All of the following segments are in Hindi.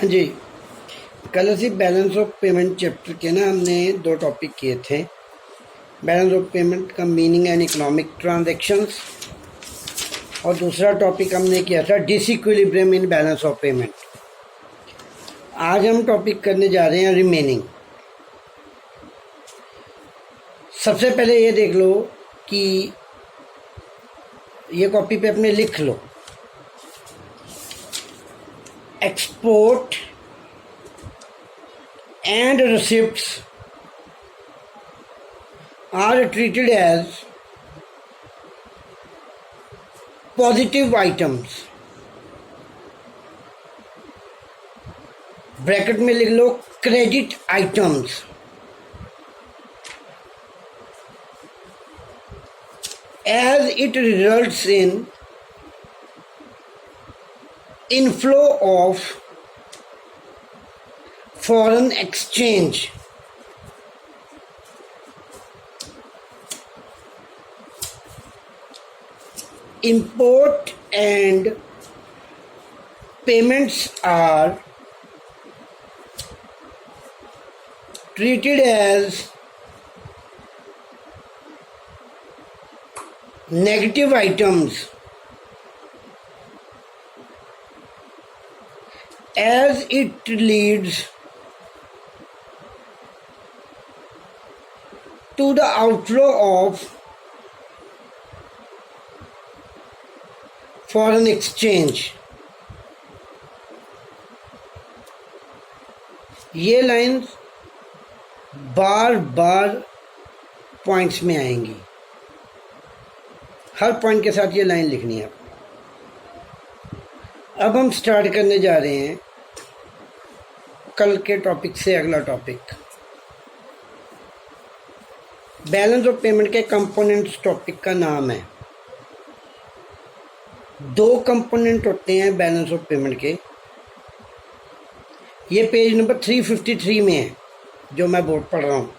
हाँ जी, कल असी बैलेंस ऑफ पेमेंट चैप्टर के ना हमने दो टॉपिक किए थे। बैलेंस ऑफ पेमेंट का मीनिंग एंड इकोनॉमिक ट्रांजैक्शंस, और दूसरा टॉपिक हमने किया था disequilibrium in balance of payment. आज हम टॉपिक करने जा रहे हैं रिमेनिंग। सबसे पहले ये देख लो कि ये कॉपी पे अपने लिख लो, export and receipts are treated as positive items। Bracket में लिख लो credit items. as it results in inflow of foreign exchange, import and payments are treated as negative items as it leads to the outflow of foreign exchange। ये लाइंस बार बार पॉइंट्स में आएंगी, हर पॉइंट के साथ ये लाइन लिखनी है। अब हम स्टार्ट करने जा रहे हैं कल के टॉपिक से अगला टॉपिक। बैलेंस ऑफ पेमेंट के कंपोनेंट्स टॉपिक का नाम है। दो कंपोनेंट होते हैं बैलेंस ऑफ पेमेंट के। ये पेज नंबर 353 में है जो मैं बोर्ड पढ़ रहा हूँ।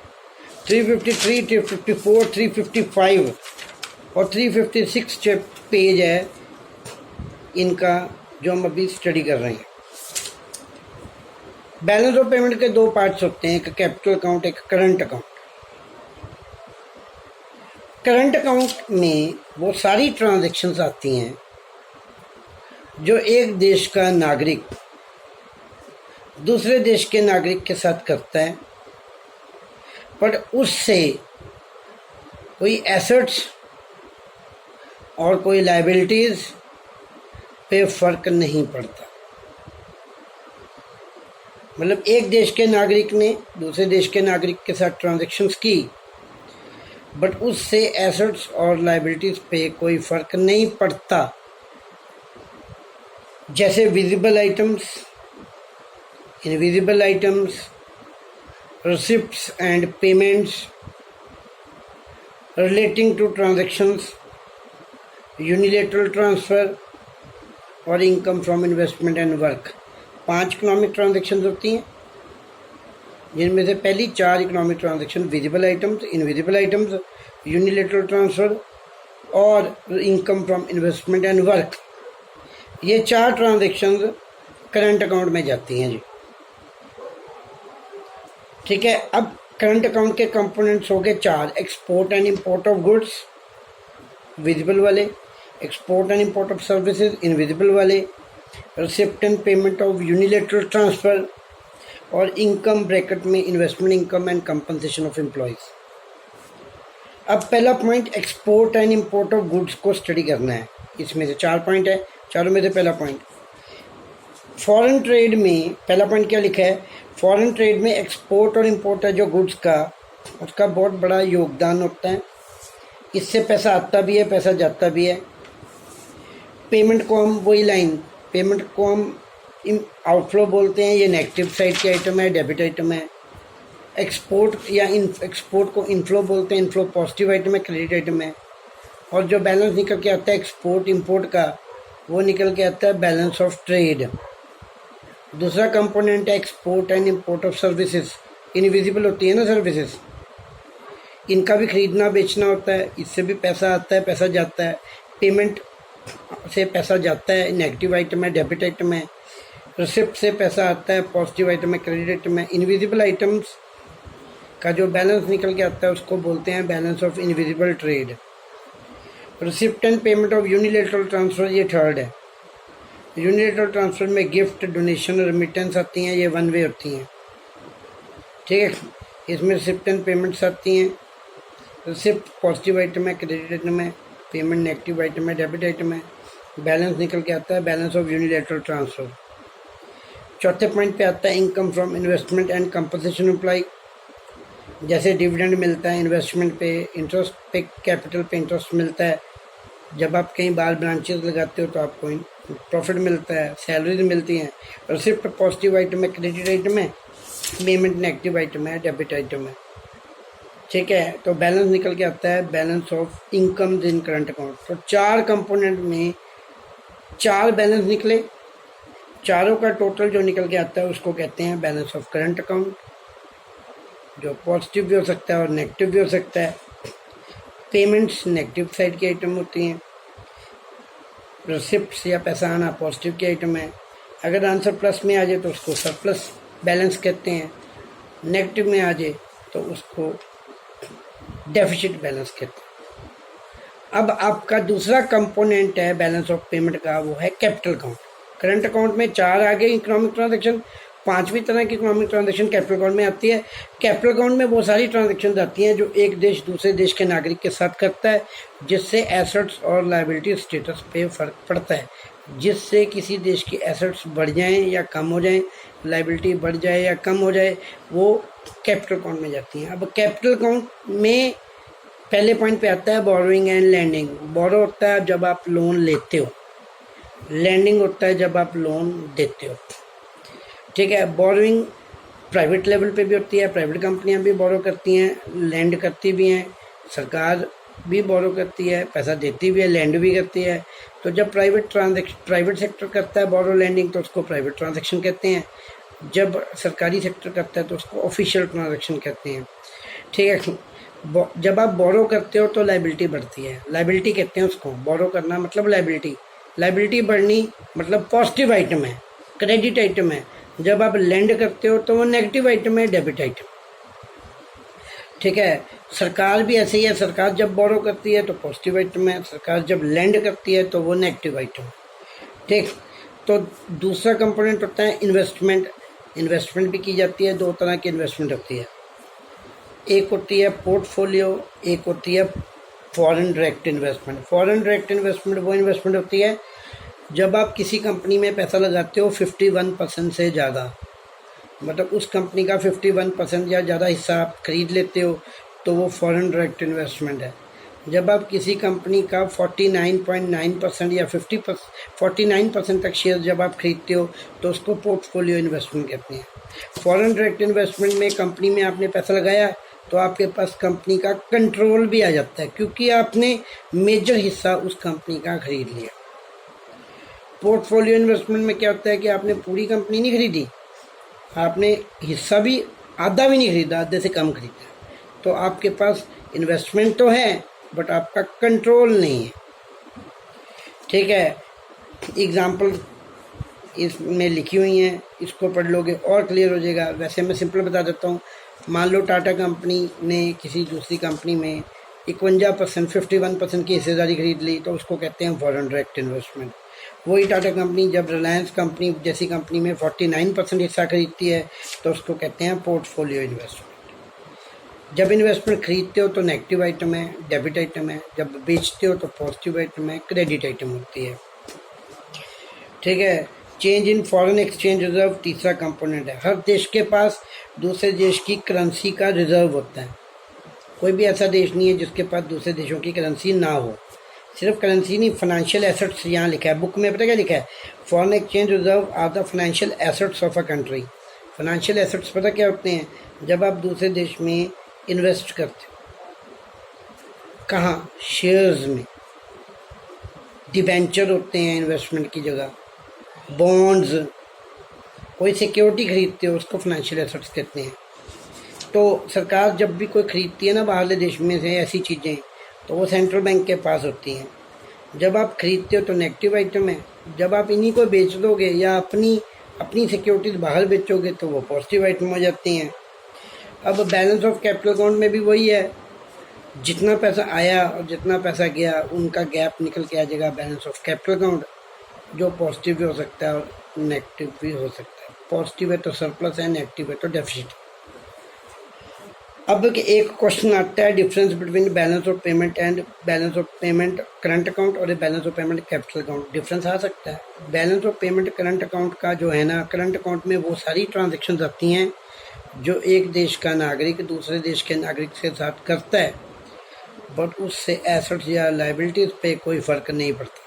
353, 354, 355 और 356 पेज है इनका जो हम अभी स्टडी कर रहे हैं। बैलेंस ऑफ पेमेंट के दो पार्ट्स होते हैं, एक कैपिटल अकाउंट, एक करंट अकाउंट। करंट अकाउंट में वो सारी ट्रांजैक्शंस आती हैं जो एक देश का नागरिक दूसरे देश के नागरिक के साथ करता है, पर उससे कोई एसेट्स और कोई लायबिलिटीज़ पे फ़र्क नहीं पड़ता। मतलब एक देश के नागरिक ने दूसरे देश के नागरिक के साथ ट्रांजैक्शंस की, बट उससे एसेट्स और लायबिलिटीज़ पे कोई फ़र्क नहीं पड़ता। जैसे visible items, invisible items, receipts and payments relating to transactions, unilateral transfer और income from investment and work. 5 economic transactions होती हैं, जिनमें से पहली 4 economic transaction visible items, invisible items, unilateral transfer और income from investment and work, ये 4 ट्रांजैक्शंस करंट अकाउंट में जाती हैं जी। ठीक है। अब करंट अकाउंट के कंपोनेंट्स हो गए 4। Export and import of goods visible वाले, export and import of services invisible वाले, receipt and payment of unilateral transfer और इनकम ब्रैकेट में investment income and compensation of employees. अब पहला point export and import of goods को स्टडी करना है। इसमें से 4 पॉइंट है, चारों में से पहला पॉइंट फॉरेन ट्रेड में। पहला पॉइंट क्या लिखा है? फॉरेन ट्रेड में एक्सपोर्ट और इंपोर्ट है जो गुड्स का, उसका बहुत बड़ा योगदान होता है। इससे पैसा आता भी है, पैसा जाता भी है। पेमेंट को हम वही लाइन, पेमेंट को हम आउटफ्लो बोलते हैं। ये नेगेटिव साइड की आइटम है, डेबिट आइटम है। एक्सपोर्ट या एक्सपोर्ट को इनफ्लो बोलते हैं, इनफ्लो पॉजिटिव आइटम है, क्रेडिट आइटम है। और जो बैलेंस निकल के आता है एक्सपोर्ट इंपोर्ट का, वो निकल के आता है बैलेंस ऑफ ट्रेड। दूसरा कंपोनेंट है export and import of services. Invisible होती है ना सर्विसेज, इनका भी खरीदना बेचना होता है, इससे भी पैसा आता है, पैसा जाता है। पेमेंट से पैसा जाता है, नेगेटिव आइटम है, डेबिट आइटम है। रिसिप्ट से पैसा आता है, पॉजिटिव आइटम है, क्रेडिट आइटम है। इनविजिबल आइटम्स का जो बैलेंस निकल के आता है उसको बोलते हैं balance of invisible trade. Receipt and payment of unilateral transfer, ये थर्ड है। यूनिलेटरल ट्रांसफ़र में गिफ्ट, डोनेशन, रेमिटेंस आती हैं, ये वन वे होती हैं, ठीक है। इसमें रिसिप्ट एंड पेमेंट्स आती हैं। रिसिप्ट पॉजिटिव आइटम है, क्रेडिट आइटम है, पेमेंट नेगेटिव आइटम है, डेबिट आइटम है। बैलेंस निकल के आता है बैलेंस ऑफ यूनिलेटरल ट्रांसफ़र। चौथे पॉइंट पे आता है income from investment and composition employ. जैसे डिविडेंड मिलता है इन्वेस्टमेंट पे, इंटरेस्ट पे, कैपिटल पे इंटरेस्ट मिलता है। जब आप कहीं बाहर ब्रांचेस लगाते हो तो आपको प्रॉफिट मिलता है, सैलरीज मिलती हैं। रिसिप्ट पॉजिटिव आइटम है, क्रेडिट आइटम है, पेमेंट नेगेटिव आइटम है, डेबिट आइटम है, ठीक है। तो बैलेंस निकल के आता है balance of incomes in current account. तो 4 कंपोनेंट में 4 बैलेंस निकले, चारों का टोटल जो निकल के आता है उसको कहते हैं बैलेंस ऑफ करंट अकाउंट, जो पॉजिटिव भी हो सकता है और नेगेटिव भी हो सकता है। पेमेंट्स नेगेटिव साइड की आइटम होती हैं, रिसिप्ट्स या पैसा आना पॉजिटिव की आइटम है। अगर आंसर प्लस में आ जाए तो उसको सरप्लस बैलेंस कहते हैं, नेगेटिव में आ जाए तो उसको डेफिसिट बैलेंस कहते हैं। अब आपका दूसरा कंपोनेंट है बैलेंस ऑफ पेमेंट का, वो है कैपिटल अकाउंट। करंट अकाउंट में 4 आ गए इकोनॉमिक ट्रांजैक्शन, 5वीं तरह की इकोनॉमिक ट्रांजैक्शन कैपिटल अकाउंट में आती है। कैपिटल अकाउंट में वो सारी ट्रांजैक्शन आती हैं जो एक देश दूसरे देश के नागरिक के साथ करता है, जिससे एसेट्स और लायबिलिटी स्टेटस पे फ़र्क पड़ता है। जिससे किसी देश की एसेट्स बढ़ जाएं या कम हो जाएं, लायबिलिटी बढ़ जाए या कम हो जाए, वो कैपिटल अकाउंट में जाती हैं। अब कैपिटल अकाउंट में पहले पॉइंट पे आता है बोरोइंग एंड लैंडिंग। बोरो होता है जब आप लोन लेते हो, लैंडिंग होता है जब आप लोन देते हो, ठीक है। बोरोइंग प्राइवेट लेवल पे भी होती है, प्राइवेट कंपनियां भी बोरो करती हैं, लैंड करती भी हैं, सरकार भी बोरो करती है, पैसा देती भी है, लैंड भी करती है। तो जब प्राइवेट सेक्टर करता है बोरो लैंडिंग तो उसको प्राइवेट ट्रांजैक्शन कहते हैं। जब सरकारी सेक्टर करता है तो उसको ऑफिशियल ट्रांजैक्शन कहते हैं, ठीक है। जब आप बोरो करते हो तो लायबिलिटी बढ़ती है, लायबिलिटी कहते हैं उसको। बोरो करना मतलब लायबिलिटी, लायबिलिटी बढ़नी मतलब पॉजिटिव आइटम है, क्रेडिट आइटम है। जब आप लैंड करते हो तो वो नेगेटिव आइटम है, डेबिट आइटम, ठीक है। सरकार भी ऐसे ही है, सरकार जब बोरो करती है तो पॉजिटिव आइटम है, सरकार जब लैंड करती है तो वो नेगेटिव आइटम है, ठीक। तो दूसरा कंपोनेंट होता है इन्वेस्टमेंट। इन्वेस्टमेंट भी की जाती है, 2 तरह की इन्वेस्टमेंट होती है। एक होती है पोर्टफोलियो, एक होती है foreign direct investment. Foreign direct investment वो इन्वेस्टमेंट होती है जब आप किसी कंपनी में पैसा लगाते हो 51% से ज़्यादा, मतलब उस कंपनी का 51% या ज़्यादा हिस्सा आप खरीद लेते हो तो वो फॉरेन डायरेक्ट इन्वेस्टमेंट है। जब आप किसी कंपनी का 49.9% या 49% तक शेयर जब आप खरीदते हो तो उसको पोर्टफोलियो इन्वेस्टमेंट कहते हैं। फॉरेन डायरेक्ट इन्वेस्टमेंट में कंपनी में आपने पैसा लगाया तो आपके पास कंपनी का कंट्रोल भी आ जाता है, क्योंकि आपने मेजर हिस्सा उस कंपनी का खरीद लिया। पोर्टफोलियो इन्वेस्टमेंट में क्या होता है कि आपने पूरी कंपनी नहीं खरीदी, आपने हिस्सा भी आधा भी नहीं खरीदा, आधे से कम खरीदा, तो आपके पास इन्वेस्टमेंट तो है बट आपका कंट्रोल नहीं है, ठीक है। एग्जाम्पल इसमें लिखी हुई हैं, इसको पढ़ लोगे और क्लियर हो जाएगा। वैसे मैं सिंपल बता देता हूँ। मान लो टाटा कंपनी ने किसी दूसरी कंपनी में 51% की हिस्सेदारी खरीद ली तो उसको कहते हैं फॉरेन डायरेक्ट इन्वेस्टमेंट। वही टाटा कंपनी जब रिलायंस कंपनी जैसी कंपनी में 49% हिस्सा खरीदती है तो उसको कहते हैं पोर्टफोलियो इन्वेस्टमेंट। जब इन्वेस्टमेंट खरीदते हो तो नेगेटिव आइटम है, डेबिट आइटम है, जब बेचते हो तो पॉजिटिव आइटम है, क्रेडिट आइटम होती है, ठीक है। Change in foreign exchange reserve तीसरा कंपोनेंट है। हर देश के पास दूसरे देश की करेंसी का रिजर्व होता है। कोई भी ऐसा देश नहीं है जिसके पास दूसरे देशों की करेंसी ना हो। सिर्फ करेंसी नहीं, फाइनेंशियल एसेट्स यहाँ लिखा है, बुक में पता क्या लिखा है, foreign exchange reserve are the financial assets of a country. Financial assets पता क्या होते हैं, जब आप दूसरे देश में इन्वेस्ट करते हो, कहाँ, शेयर्स में, डिबेंचर होते हैं इन्वेस्टमेंट की जगह, बॉन्ड्स, कोई सिक्योरिटी खरीदते हो उसको फाइनेंशियल एसेट्स कहते हैं। तो सरकार जब भी कोई खरीदती है ना बाहरले देश में से ऐसी चीज़ें, तो वो सेंट्रल बैंक के पास होती हैं। जब आप खरीदते हो तो नेगेटिव आइटम है, जब आप इन्हीं को बेच दोगे या अपनी अपनी सिक्योरिटीज बाहर बेचोगे तो वो पॉजिटिव आइटम हो जाती हैं। अब बैलेंस ऑफ कैपिटल अकाउंट में भी वही है, जितना पैसा आया और जितना पैसा गया उनका गैप निकल के आ जाएगा बैलेंस ऑफ कैपिटल अकाउंट, जो पॉजिटिव भी हो सकता है और नेगेटिव भी हो सकता है। पॉजिटिव है तो सरप्लस है, नेगेटिव है तो डेफिसिट। अब एक क्वेश्चन आता है difference between balance of payment and balance of payment current account और balance of payment capital account. Difference आ सकता है। Balance of payment current account का जो है ना, करंट अकाउंट में वो सारी ट्रांजेक्शन आती हैं जो एक देश का नागरिक दूसरे देश के नागरिक के साथ करता है, बट उससे एसेट्स या लाइबिलिटीज़ पे कोई फ़र्क नहीं पड़ता।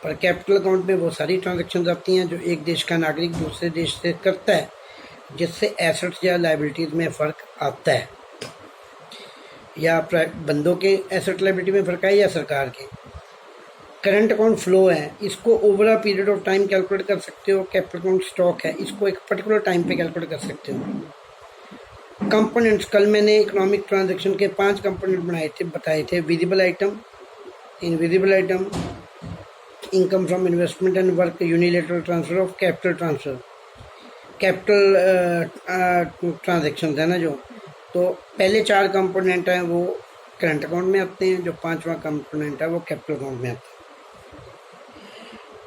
पर कैपिटल अकाउंट में वो सारी ट्रांजेक्शन आती हैं जो एक देश का नागरिक दूसरे देश से करता है, जिससे एसेट्स या लाइबिलिटीज़ में फ़र्क आता है, या बंदों के एसेट लाइबिलिटी में फ़र्क है या सरकार के। करंट अकाउंट फ्लो है, इसको over a period of time calculate कर सकते हो। कैपिटल अकाउंट स्टॉक है, इसको एक पर्टिकुलर टाइम पे कैलकुलेट कर सकते हो। कंपोनेंट्स, कल मैंने इकोनॉमिक ट्रांजैक्शन के 5 कंपोनेंट बताए थे। Visible item, invisible item, income from investment and work, unilateral transfer of capital transfer, capital transaction है ना जो। तो पहले 4 कंपोनेंट हैं वो करंट अकाउंट में आते हैं, जो 5वां कंपोनेंट है वो कैपिटल अकाउंट में आता है।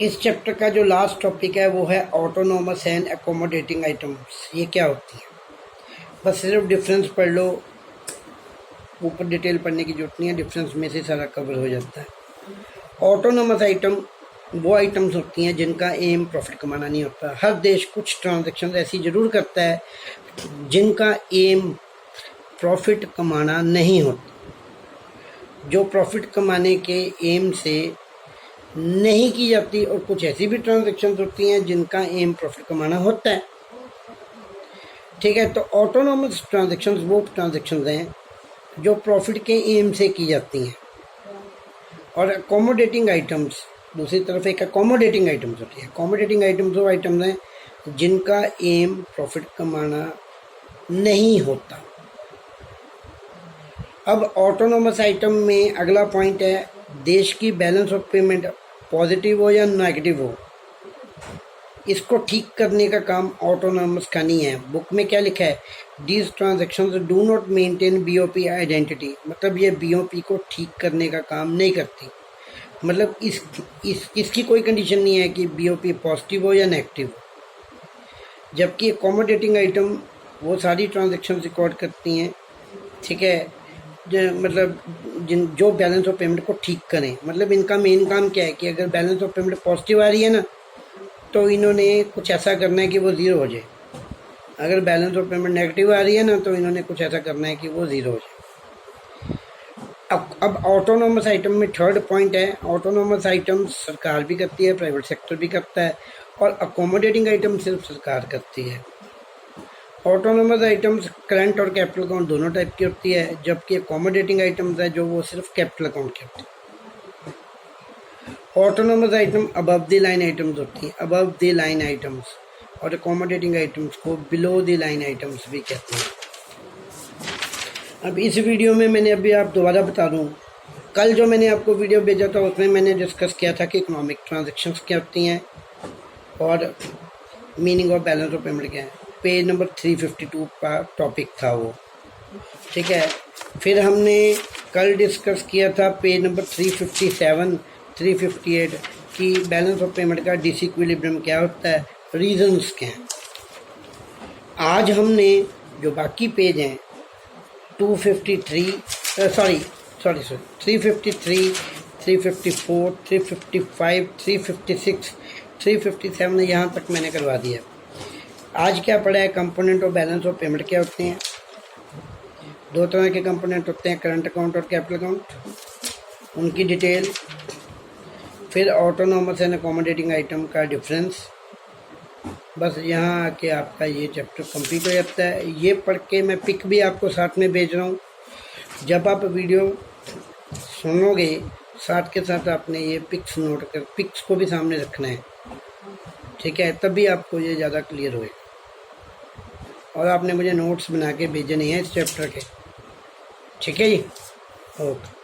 इस चैप्टर का जो लास्ट टॉपिक है वो है ऑटोनोमस एंड एकोमोडेटिंग आइटम्स। ये क्या होती है? बस सिर्फ डिफरेंस पढ़ लो, ऊपर डिटेल पढ़ने की जरूरत नहीं है, डिफरेंस में से सारा कवर हो जाता है। ऑटोनोमस आइटम वो आइटम्स होती हैं जिनका एम प्रॉफिट कमाना नहीं होता। हर देश कुछ ट्रांजैक्शन ऐसी ज़रूर करता है जिनका एम प्रॉफिट कमाना नहीं होता, जो प्रॉफिट कमाने के एम से नहीं की जाती, और कुछ ऐसी भी ट्रांजैक्शन होती हैं जिनका एम प्रॉफिट कमाना होता है। ठीक है, तो ऑटोनोमस ट्रांजैक्शंस वो ट्रांजैक्शंस हैं जो प्रॉफिट के एम से की जाती हैं। और अकोमोडेटिंग आइटम्स दूसरी तरफ एक अकोमोडेटिंग आइटम्स होती है। अकोमोडेटिंग आइटम्स वो आइटम्स हैं जिनका एम प्रॉफिट कमाना नहीं होता। अब ऑटोनोमस आइटम में अगला पॉइंट है, देश की बैलेंस ऑफ पेमेंट पॉजिटिव हो या नेगेटिव हो, इसको ठीक करने का काम ऑटोनोमस का नहीं है। बुक में क्या लिखा है? These transactions do not maintain BOP identity, मतलब ये बीओपी को ठीक करने का काम नहीं करती। मतलब इसकी कोई कंडीशन नहीं है कि बीओपी पॉजिटिव हो या नेगेटिव हो। जबकि अकोमोडेटिंग आइटम वो सारी ट्रांजेक्शन रिकॉर्ड करती हैं, ठीक है, मतलब जो बैलेंस ऑफ पेमेंट को ठीक करें। मतलब इनका मेन काम क्या है कि अगर बैलेंस ऑफ पेमेंट पॉजिटिव आ रही है ना, तो इन्होंने कुछ ऐसा करना है कि वो ज़ीरो हो जाए। अगर बैलेंस ऑफ पेमेंट नेगेटिव आ रही है ना, तो इन्होंने कुछ ऐसा करना है कि वो ज़ीरो हो जाए। अब ऑटोनोमस आइटम में थर्ड पॉइंट है, ऑटोनोमस आइटम सरकार भी करती है, प्राइवेट सेक्टर भी करता है, और अकोमोडेटिंग आइटम सिर्फ सरकार करती है। ऑटोनोमस आइटम्स करंट और कैपिटल अकाउंट दोनों टाइप की होती है, जबकि अकोमोडेटिंग आइटम्स है जो वो सिर्फ कैपिटल अकाउंट की होती है। Autonomous item above the line items होती हैं, अबव द लाइन आइटम्स, और अकोमोडेटिंग आइटम्स को बिलो द लाइन आइटम्स भी कहते हैं। अब इस वीडियो में मैंने अभी आप दोबारा बता दूं, कल जो मैंने आपको वीडियो भेजा था उसमें मैंने डिस्कस किया था कि इकोनॉमिक ट्रांजैक्शंस क्या होती हैं और meaning of balance of payment क्या है। पेज नंबर 352 का टॉपिक था वो, ठीक है। फिर हमने कल डिस्कस किया था पेज नंबर 357, 358 कि बैलेंस ऑफ पेमेंट का डिसइक्विलिब्रियम क्या होता है, रीजंस क्या हैं। आज हमने जो बाकी पेज हैं 353, 354, 355, 356, 357 यहाँ तक मैंने करवा दिया। आज क्या पढ़ा है, component of balance of payment क्या होते हैं। 2 तरह के कंपोनेंट होते हैं, करंट अकाउंट और कैपिटल अकाउंट, उनकी डिटेल। फिर ऑटोनोमस एंड अकोमोडेटिंग आइटम का डिफरेंस। बस यहाँ आके आपका ये चैप्टर कंप्लीट हो जाता है। ये पढ़ के मैं पिक भी आपको साथ में भेज रहा हूँ। जब आप वीडियो सुनोगे साथ के साथ आपने ये पिक्स नोट कर, पिक्स को भी सामने रखना है, ठीक है, तभी आपको ये ज़्यादा क्लियर होएगा। और आपने मुझे नोट्स बना के भेजने हैं इस चैप्टर के, ठीक है जी, ओके।